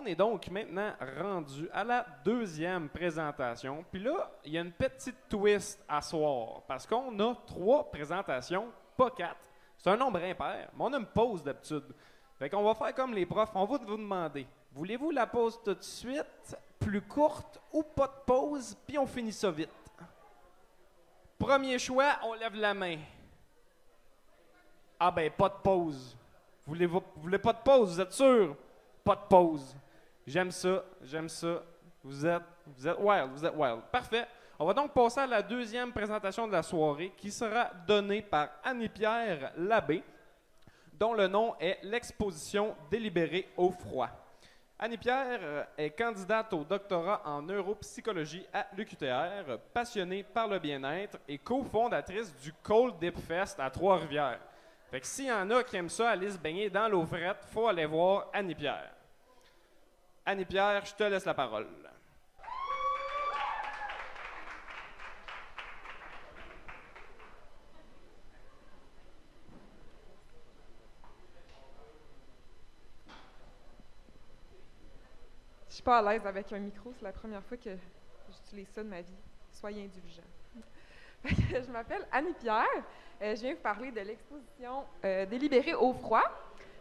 On est donc maintenant rendu à la deuxième présentation. Puis là, il y a une petite twist à soir. Parce qu'on a 3 présentations, pas 4. C'est un nombre impair, mais on a une pause d'habitude. Fait qu'on va faire comme les profs. On va vous demander, voulez-vous la pause tout de suite, plus courte ou pas de pause, puis on finit ça vite? Premier choix, on lève la main. Ah ben, pas de pause. Vous voulez pas de pause, vous êtes sûr? Pas de pause. J'aime ça, j'aime ça. Vous êtes wild, vous êtes wild. Parfait. On va donc passer à la deuxième présentation de la soirée qui sera donnée par Annie-Pierre Labbé, dont le nom est l'exposition délibérée au froid. Annie-Pierre est candidate au doctorat en neuropsychologie à l'UQTR, passionnée par le bien-être et cofondatrice du Cold Dip Fest à Trois-Rivières. Fait que s'il y en a qui aiment ça aller se baigner dans l'eau frette, il faut aller voir Annie-Pierre. Annie-Pierre, je te laisse la parole. Je suis pas à l'aise avec un micro, c'est la première fois que j'utilise ça de ma vie. Soyez indulgents. Je m'appelle Annie-Pierre. Je viens vous parler de l'exposition délibérée au froid.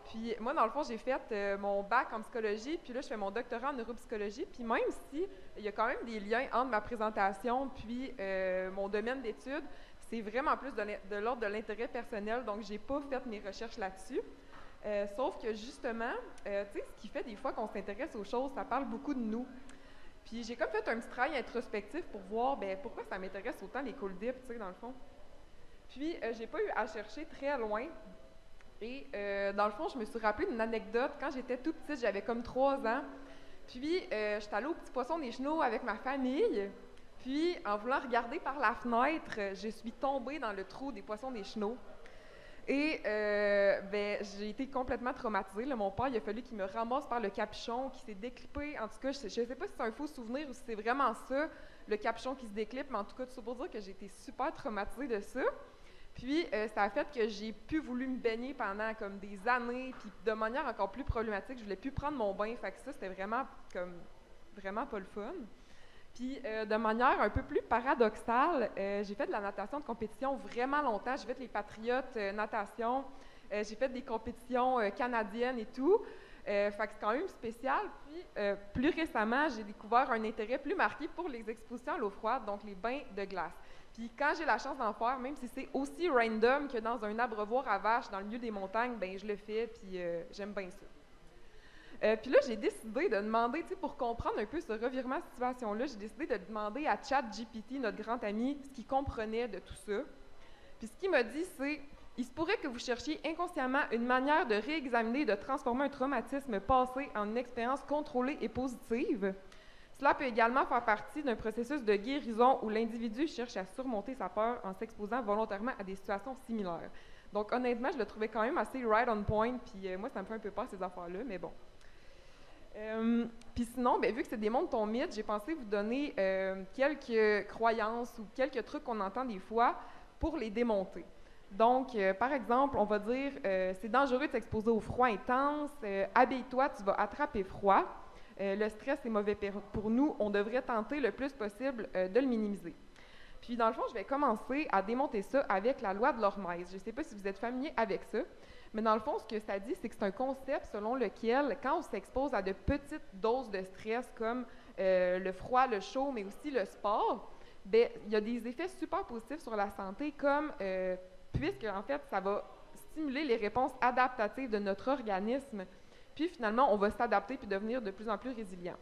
Puis moi, dans le fond, j'ai fait mon bac en psychologie, puis là, je fais mon doctorat en neuropsychologie. Puis même si il y a quand même des liens entre ma présentation puis mon domaine d'études, c'est vraiment plus de l'ordre de l'intérêt personnel, donc j'ai pas fait mes recherches là-dessus. Sauf que justement, tu sais, ce qui fait des fois qu'on s'intéresse aux choses, ça parle beaucoup de nous. Puis j'ai comme fait un petit travail introspectif pour voir pourquoi ça m'intéresse autant les cold dips, tu sais, dans le fond. Puis j'ai pas eu à chercher très loin. Et dans le fond, je me suis rappelé d'une anecdote. Quand j'étais tout petite, j'avais comme 3 ans. Puis j'étais allée au Petit Poisson des Chenaux avec ma famille. Puis en voulant regarder par la fenêtre, je suis tombée dans le trou des Poissons des Chenaux. Et j'ai été complètement traumatisée. Là, mon père, il a fallu qu'il me ramasse par le capuchon qui s'est déclippé. En tout cas, je ne sais pas si c'est un faux souvenir ou si c'est vraiment ça, le capuchon qui se déclippe, mais en tout cas, tout ça pour dire que j'ai été super traumatisée de ça. Puis, ça a fait que j'ai plus voulu me baigner pendant comme des années, puis de manière encore plus problématique, je voulais plus prendre mon bain. Fait que ça, c'était vraiment pas le fun. Puis, de manière un peu plus paradoxale, j'ai fait de la natation de compétition vraiment longtemps. J'ai fait les Patriotes natation. J'ai fait des compétitions canadiennes et tout. Fait que c'est quand même spécial. Puis, plus récemment, j'ai découvert un intérêt plus marqué pour les expositions à l'eau froide, donc les bains de glace. Puis, quand j'ai la chance d'en faire, même si c'est aussi random que dans un abreuvoir à vaches dans le milieu des montagnes, ben je le fais, puis j'aime bien ça. Puis là, j'ai décidé de demander, tu sais, pour comprendre un peu ce revirement de situation-là, j'ai décidé de demander à ChatGPT, notre grand ami, ce qu'il comprenait de tout ça. Puis ce qu'il m'a dit, c'est « Il se pourrait que vous cherchiez inconsciemment une manière de réexaminer et de transformer un traumatisme passé en une expérience contrôlée et positive. Cela peut également faire partie d'un processus de guérison où l'individu cherche à surmonter sa peur en s'exposant volontairement à des situations similaires. » Donc honnêtement, je le trouvais quand même assez right on point, puis moi, ça me fait un peu peur ces affaires-là, mais bon. Puis sinon, vu que c'est des mondes ton mythe, j'ai pensé vous donner quelques croyances ou quelques trucs qu'on entend des fois pour les démonter. Donc, par exemple, on va dire c'est dangereux de s'exposer au froid intense, habille-toi, tu vas attraper froid. Le stress est mauvais pour nous, on devrait tenter le plus possible de le minimiser. Puis, dans le fond, je vais commencer à démonter ça avec la loi de l'Hormèse. Je ne sais pas si vous êtes familier avec ça. Mais dans le fond, ce que ça dit, c'est que c'est un concept selon lequel, quand on s'expose à de petites doses de stress, comme le froid, le chaud, mais aussi le sport, il y a des effets super positifs sur la santé, comme puisque, en fait, ça va stimuler les réponses adaptatives de notre organisme, puis finalement, on va s'adapter puis devenir de plus en plus résilient.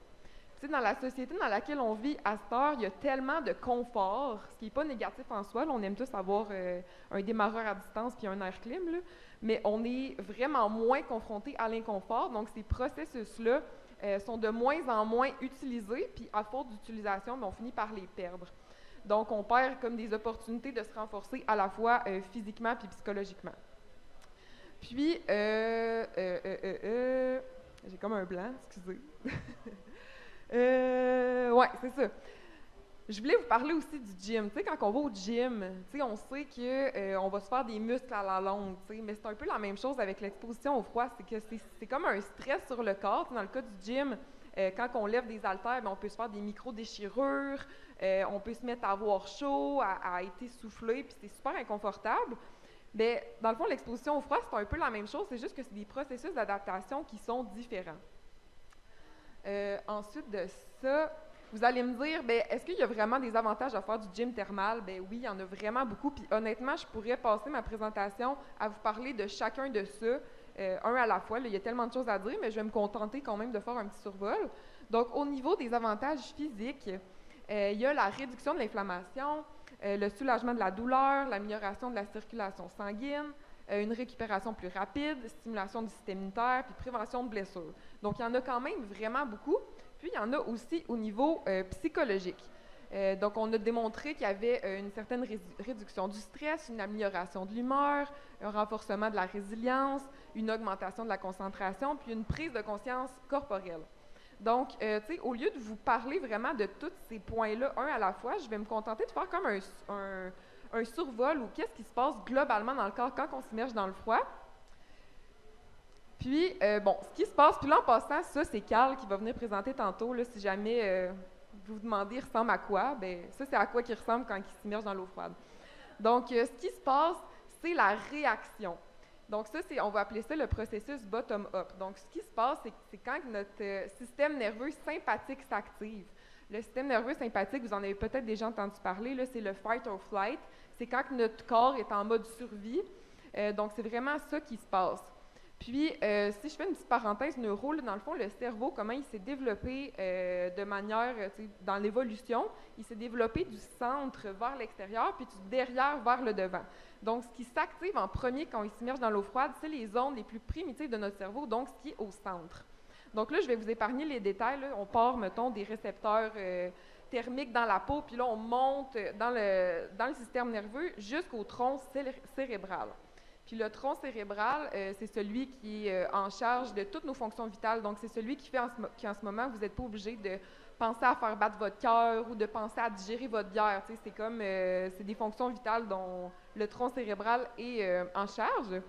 Tu sais, dans la société dans laquelle on vit à cette heure, il y a tellement de confort, ce qui n'est pas négatif en soi. Là, on aime tous avoir un démarreur à distance puis un air clim, là, mais on est vraiment moins confronté à l'inconfort. Donc, ces processus-là sont de moins en moins utilisés, puis à faute d'utilisation, on finit par les perdre. Donc, on perd comme des opportunités de se renforcer à la fois physiquement puis psychologiquement. Puis, j'ai comme un blanc, excusez. Ouais, c'est ça. Je voulais vous parler aussi du gym. Tu sais, quand on va au gym, tu sais, on sait que on va se faire des muscles à la longue, tu sais, mais c'est un peu la même chose avec l'exposition au froid. C'est que c'est comme un stress sur le corps. Tu sais, dans le cas du gym, quand on lève des haltères, ben, on peut se faire des micro-déchirures, on peut se mettre à avoir chaud, à être essoufflé, puis c'est super inconfortable. Mais dans le fond, l'exposition au froid, c'est un peu la même chose, c'est juste que c'est des processus d'adaptation qui sont différents. Ensuite de ça, vous allez me dire, ben, est-ce qu'il y a vraiment des avantages à faire du gym thermal? Ben oui, il y en a vraiment beaucoup. Puis honnêtement, je pourrais passer ma présentation à vous parler de chacun de ça, un à la fois. Là, il y a tellement de choses à dire, mais je vais me contenter quand même de faire un petit survol. Donc, au niveau des avantages physiques, il y a la réduction de l'inflammation, le soulagement de la douleur, l'amélioration de la circulation sanguine, une récupération plus rapide, stimulation du système immunitaire, puis prévention de blessures. Donc, il y en a quand même vraiment beaucoup. Puis, il y en a aussi au niveau psychologique. Donc, on a démontré qu'il y avait une certaine réduction du stress, une amélioration de l'humeur, un renforcement de la résilience, une augmentation de la concentration, puis une prise de conscience corporelle. Donc, tu sais, au lieu de vous parler vraiment de tous ces points-là, un à la fois, je vais me contenter de faire comme un survol ou qu'est-ce qui se passe globalement dans le corps quand on s'immerge dans le froid. Puis, bon, ce qui se passe, puis là, en passant, ça, c'est Carl qui va venir présenter tantôt, là, si jamais vous vous demandez, il ressemble à quoi, bien, ça, c'est à quoi qu'il ressemble quand il s'immerge dans l'eau froide. Donc, ce qui se passe, c'est la réaction. Donc, ça, on va appeler ça le processus bottom-up. Donc, ce qui se passe, c'est quand notre système nerveux sympathique s'active. Le système nerveux sympathique, vous en avez peut-être déjà entendu parler, là, c'est le fight or flight. C'est quand notre corps est en mode survie. Donc, c'est vraiment ça qui se passe. Puis, si je fais une petite parenthèse neuro, là, dans le fond, le cerveau, comment il s'est développé de manière, dans l'évolution, il s'est développé du centre vers l'extérieur, puis du derrière vers le devant. Donc, ce qui s'active en premier quand il s'immerge dans l'eau froide, c'est les zones les plus primitives de notre cerveau, donc ce qui est au centre. Donc là, je vais vous épargner les détails. Là. On part, mettons, des récepteurs thermiques dans la peau, puis là, on monte dans le système nerveux jusqu'au tronc cérébral. Puis le tronc cérébral, c'est celui qui est en charge de toutes nos fonctions vitales. Donc, c'est celui qui fait qu'en ce moment, vous n'êtes pas obligé de penser à faire battre votre cœur ou de penser à digérer votre bière. Tu sais, c'est comme, c'est des fonctions vitales dont le tronc cérébral est en charge.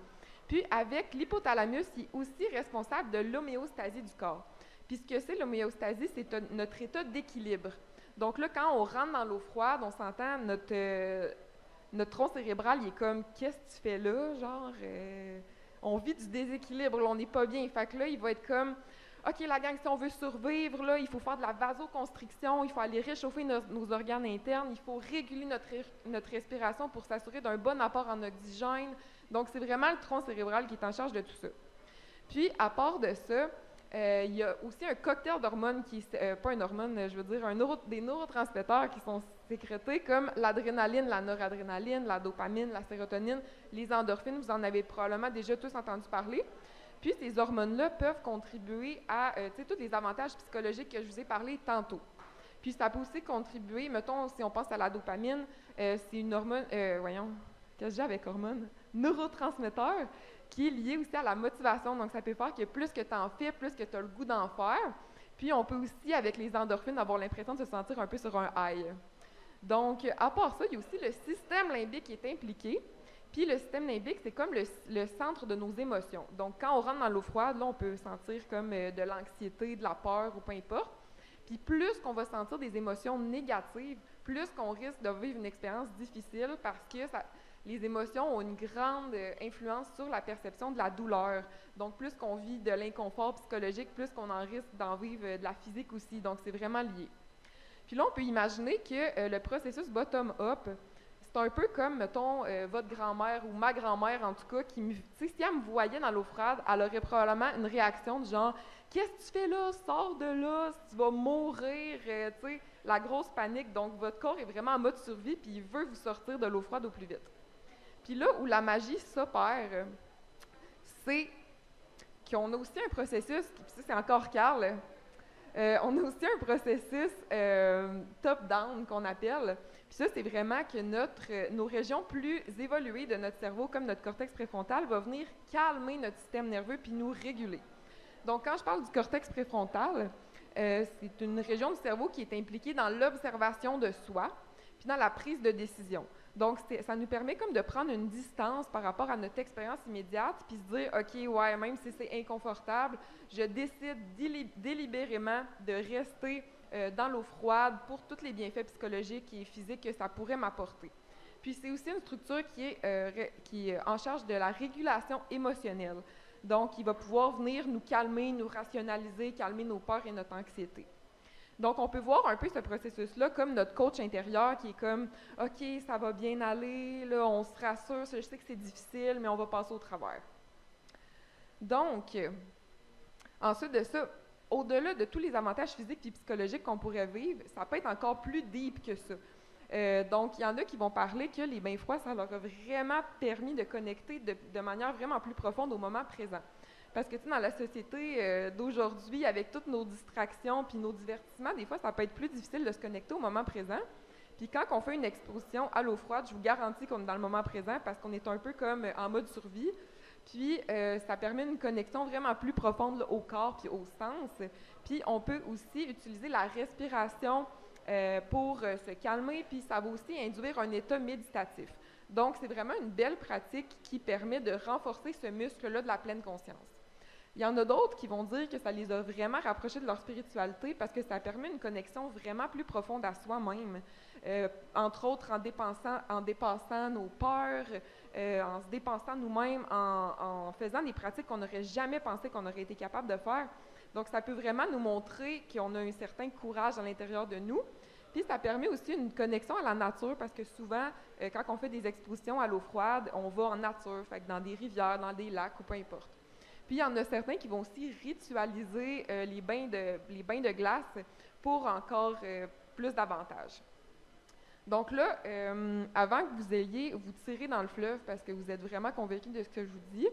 Puis, avec l'hypothalamus, il est aussi responsable de l'homéostasie du corps. Puis, ce que c'est l'homéostasie, c'est notre état d'équilibre. Donc là, quand on rentre dans l'eau froide, on s'entend, notre tronc cérébral, il est comme « Qu'est-ce que tu fais là? » Genre, on vit du déséquilibre, là, on n'est pas bien. Fait que là, il va être comme « OK, la gang, si on veut survivre, là, il faut faire de la vasoconstriction, il faut aller réchauffer nos organes internes, il faut réguler notre respiration pour s'assurer d'un bon apport en oxygène. » Donc, c'est vraiment le tronc cérébral qui est en charge de tout ça. Puis, à part de ça, il y a aussi un cocktail d'hormones pas une hormone, je veux dire, des neurotransmetteurs qui sont sécrétés comme l'adrénaline, la noradrénaline, la dopamine, la sérotonine, les endorphines, vous en avez probablement déjà tous entendu parler. Puis ces hormones-là peuvent contribuer à tous les avantages psychologiques que je vous ai parlé tantôt. Puis ça peut aussi contribuer, mettons, si on pense à la dopamine, c'est une hormone, qu'est-ce que j'ai avec hormone? Neurotransmetteur, qui est lié aussi à la motivation. Donc, ça peut faire que plus que tu en fais, plus que tu as le goût d'en faire. Puis, on peut aussi, avec les endorphines, avoir l'impression de se sentir un peu sur un high. Donc, à part ça, il y a aussi le système limbique qui est impliqué. Puis, le système limbique, c'est comme le centre de nos émotions. Donc, quand on rentre dans l'eau froide, là, on peut sentir comme de l'anxiété, de la peur ou peu importe. Puis, plus qu'on va sentir des émotions négatives, plus qu'on risque de vivre une expérience difficile parce que les émotions ont une grande influence sur la perception de la douleur. Donc, plus qu'on vit de l'inconfort psychologique, plus qu'on en risque d'en vivre de la physique aussi. Donc, c'est vraiment lié. Puis là, on peut imaginer que le processus bottom-up, c'est un peu comme, mettons, votre grand-mère ou ma grand-mère, en tout cas, si elle me voyait dans l'eau froide, elle aurait probablement une réaction du genre « Qu'est-ce que tu fais là? Sors de là, tu vas mourir! » Tu sais, la grosse panique. Donc, votre corps est vraiment en mode survie, puis il veut vous sortir de l'eau froide au plus vite. Puis là où la magie s'opère, c'est qu'on a aussi un processus, puis ça c'est encore Carl, on a aussi un processus top-down qu'on appelle. Puis ça, c'est vraiment que nos régions plus évoluées de notre cerveau, comme notre cortex préfrontal, va venir calmer notre système nerveux puis nous réguler. Donc, quand je parle du cortex préfrontal, c'est une région du cerveau qui est impliquée dans l'observation de soi, puis dans la prise de décision. Donc, ça nous permet comme de prendre une distance par rapport à notre expérience immédiate, puis se dire, OK, ouais, même si c'est inconfortable, je décide délibérément de rester dans l'eau froide pour tous les bienfaits psychologiques et physiques que ça pourrait m'apporter. Puis, c'est aussi une structure qui est en charge de la régulation émotionnelle. Donc, il va pouvoir venir nous calmer, nous rationaliser, calmer nos peurs et notre anxiété. Donc, on peut voir un peu ce processus-là comme notre coach intérieur qui est comme « OK, ça va bien aller, là, on se rassure, je sais que c'est difficile, mais on va passer au travers. » Donc, ensuite de ça, au-delà de tous les avantages physiques et psychologiques qu'on pourrait vivre, ça peut être encore plus deep que ça. Donc, il y en a qui vont parler que les bains froids, ça leur a vraiment permis de connecter de manière vraiment plus profonde au moment présent. Parce que, tu sais, dans la société d'aujourd'hui, avec toutes nos distractions puis nos divertissements, des fois, ça peut être plus difficile de se connecter au moment présent. Puis quand on fait une exposition à l'eau froide, je vous garantis qu'on est dans le moment présent parce qu'on est un peu comme en mode survie. Puis, ça permet une connexion vraiment plus profonde là, au corps puis au sens. Puis, on peut aussi utiliser la respiration pour se calmer, puis ça va aussi induire un état méditatif. Donc, c'est vraiment une belle pratique qui permet de renforcer ce muscle-là de la pleine conscience. Il y en a d'autres qui vont dire que ça les a vraiment rapprochés de leur spiritualité parce que ça permet une connexion vraiment plus profonde à soi-même, entre autres en dépassant nos peurs, en se dépassant nous-mêmes, en faisant des pratiques qu'on n'aurait jamais pensé qu'on aurait été capable de faire. Donc, ça peut vraiment nous montrer qu'on a un certain courage à l'intérieur de nous. Puis, ça permet aussi une connexion à la nature parce que souvent, quand on fait des expositions à l'eau froide, on va en nature, fait que dans des rivières, dans des lacs ou peu importe. Puis, il y en a certains qui vont aussi ritualiser les bains de glace pour encore plus d'avantages. Donc là, avant que vous tirez dans le fleuve parce que vous êtes vraiment convaincu de ce que je vous dis,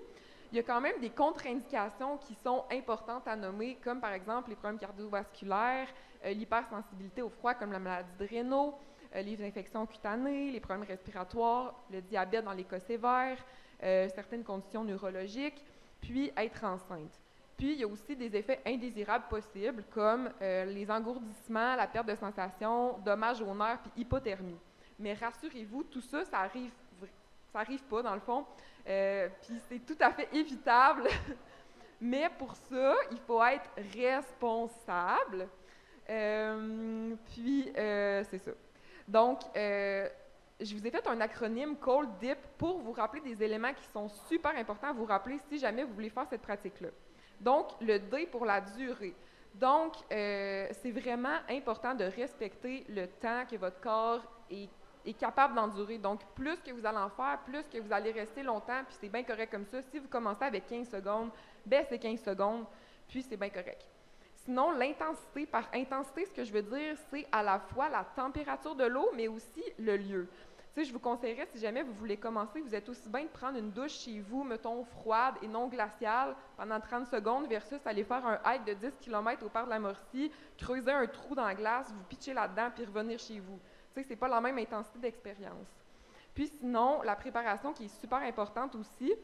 il y a quand même des contre-indications qui sont importantes à nommer, comme par exemple les problèmes cardiovasculaires, l'hypersensibilité au froid comme la maladie de Raynaud, les infections cutanées, les problèmes respiratoires, le diabète dans les cas sévères, certaines conditions neurologiques, puis être enceinte. Puis, il y a aussi des effets indésirables possibles, comme les engourdissements, la perte de sensation, dommages aux nerfs, puis hypothermie. Mais rassurez-vous, tout ça, ça arrive pas, dans le fond. Puis, c'est tout à fait évitable. Mais pour ça, il faut être responsable. C'est ça. Donc, je vous ai fait un acronyme Cold Dip pour vous rappeler des éléments qui sont super importants à vous rappeler si jamais vous voulez faire cette pratique-là. Donc, le D pour la durée. Donc, c'est vraiment important de respecter le temps que votre corps est capable d'endurer. Donc, plus que vous allez en faire, plus que vous allez rester longtemps, puis c'est bien correct comme ça. Si vous commencez avec 15 secondes, ben c'est 15 secondes, puis c'est bien correct. Sinon, l'intensité, par intensité, ce que je veux dire, c'est à la fois la température de l'eau, mais aussi le lieu. Tu sais, je vous conseillerais, si jamais vous voulez commencer, vous êtes aussi bien de prendre une douche chez vous, mettons, froide et non glaciale, pendant 30 secondes, versus aller faire un hike de 10 km au parc de la Morcie, creuser un trou dans la glace, vous pitcher là-dedans, puis revenir chez vous. Tu sais, c'est pas la même intensité d'expérience. Puis sinon, la préparation qui est super importante aussi,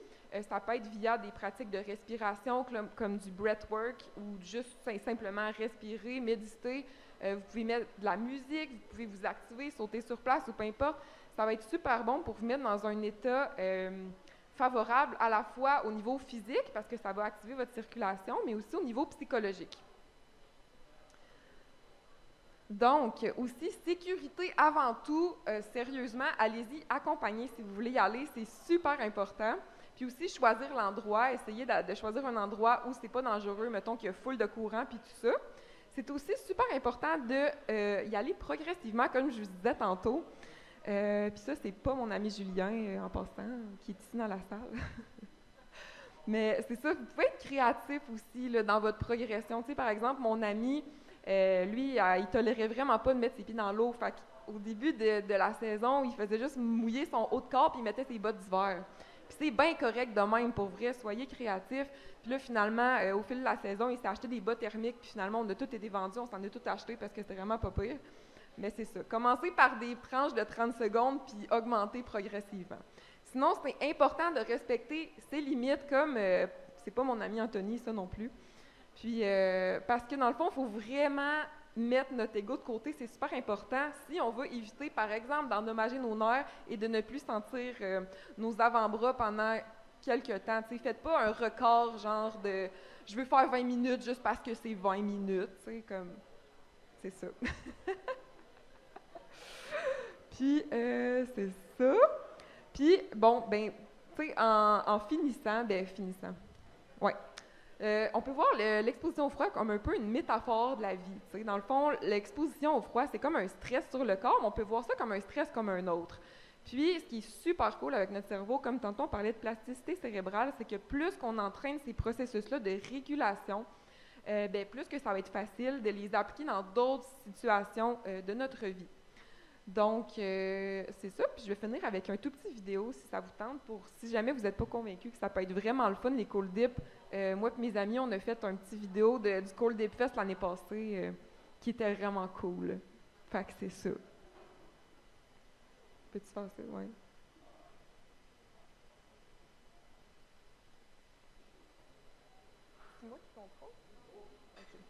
ça peut être via des pratiques de respiration comme du breathwork ou juste simplement respirer, méditer. Vous pouvez mettre de la musique, vous pouvez vous activer, sauter sur place ou peu importe. Ça va être super bon pour vous mettre dans un état favorable à la fois au niveau physique parce que ça va activer votre circulation, mais aussi au niveau psychologique. Donc, aussi, sécurité avant tout, sérieusement, allez-y accompagner si vous voulez y aller, c'est super important. Puis aussi, choisir l'endroit, essayer de choisir un endroit où c'est pas dangereux, mettons qu'il y a full de courant, puis tout ça. C'est aussi super important de y aller progressivement, comme je vous disais tantôt. Puis ça, c'est pas mon ami Julien, en passant, qui est ici dans la salle. Mais c'est ça, vous pouvez être créatif aussi là, dans votre progression. Tu sais, par exemple, mon ami, lui, il tolérait vraiment pas de mettre ses pieds dans l'eau. Fait qu'au début de la saison, il faisait juste mouiller son haut de corps puis il mettait ses bottes d'hiver. Puis c'est bien correct de même, pour vrai, soyez créatifs. Puis là, finalement, au fil de la saison, il s'est acheté des bottes thermiques, puis finalement, on a tout été vendus, on s'en est tout acheté parce que c'était vraiment pas pire. Mais c'est ça. Commencez par des tranches de 30 secondes, puis augmentez progressivement. Sinon, c'est important de respecter ses limites, comme, c'est pas mon ami Anthony, ça non plus. Puis, parce que dans le fond, il faut vraiment mettre notre ego de côté, c'est super important. Si on veut éviter, par exemple, d'endommager nos nerfs et de ne plus sentir nos avant-bras pendant quelques temps, tu sais, faites pas un record genre de « je veux faire 20 minutes juste parce que c'est 20 minutes », tu sais, comme, c'est ça. Puis, c'est ça. Puis, bon, ben, tu sais, en finissant, ouais. On peut voir l'exposition au froid comme un peu une métaphore de la vie. T'sais. Dans le fond, l'exposition au froid, c'est comme un stress sur le corps, mais on peut voir ça comme un stress comme un autre. Puis, ce qui est super cool avec notre cerveau, comme tantôt on parlait de plasticité cérébrale, c'est que plus qu'on entraîne ces processus-là de régulation, ben, plus que ça va être facile de les appliquer dans d'autres situations de notre vie. Donc, c'est ça. Puis je vais finir avec un tout petit vidéo, si ça vous tente, pour si jamais vous n'êtes pas convaincu que ça peut être vraiment le fun, les Cold Dip. Moi et mes amis, on a fait un petit vidéo du Cold Dip Fest l'année passée qui était vraiment cool. Fait que c'est ça. Peux-tu faire ça? Ouais. C'est moi qui contrôle? OK.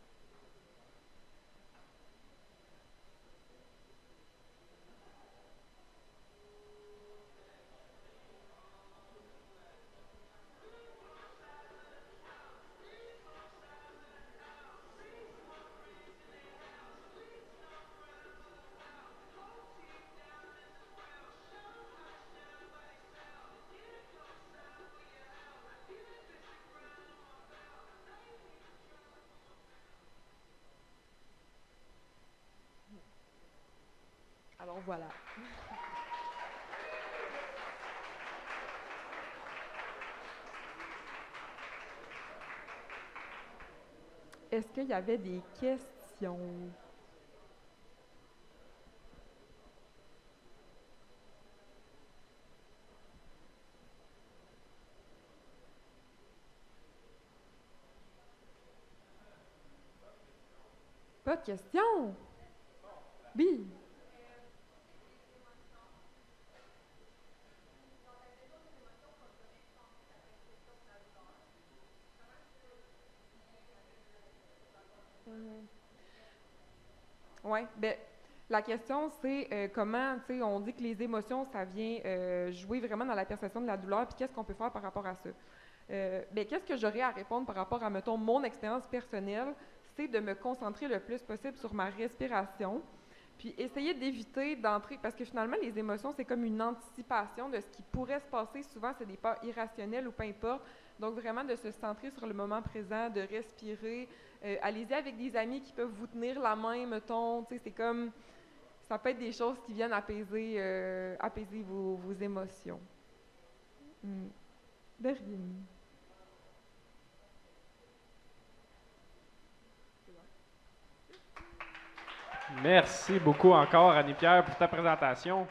Alors voilà. Est-ce qu'il y avait des questions? Pas de questions? Oui. Oui, ben la question c'est comment, tu sais, on dit que les émotions, ça vient jouer vraiment dans la perception de la douleur, puis qu'est-ce qu'on peut faire par rapport à ça? Ben, qu'est-ce que j'aurais à répondre par rapport à, mettons, mon expérience personnelle, c'est de me concentrer le plus possible sur ma respiration, puis essayer d'éviter d'entrer, parce que finalement, les émotions, c'est comme une anticipation de ce qui pourrait se passer. Souvent, c'est des peurs irrationnelles ou peu importe. Donc, vraiment, de se centrer sur le moment présent, de respirer. Allez-y avec des amis qui peuvent vous tenir la main, mettons. Tu sais, c'est comme... Ça peut être des choses qui viennent apaiser vos émotions. De rien. Merci beaucoup encore, Annie-Pierre, pour ta présentation.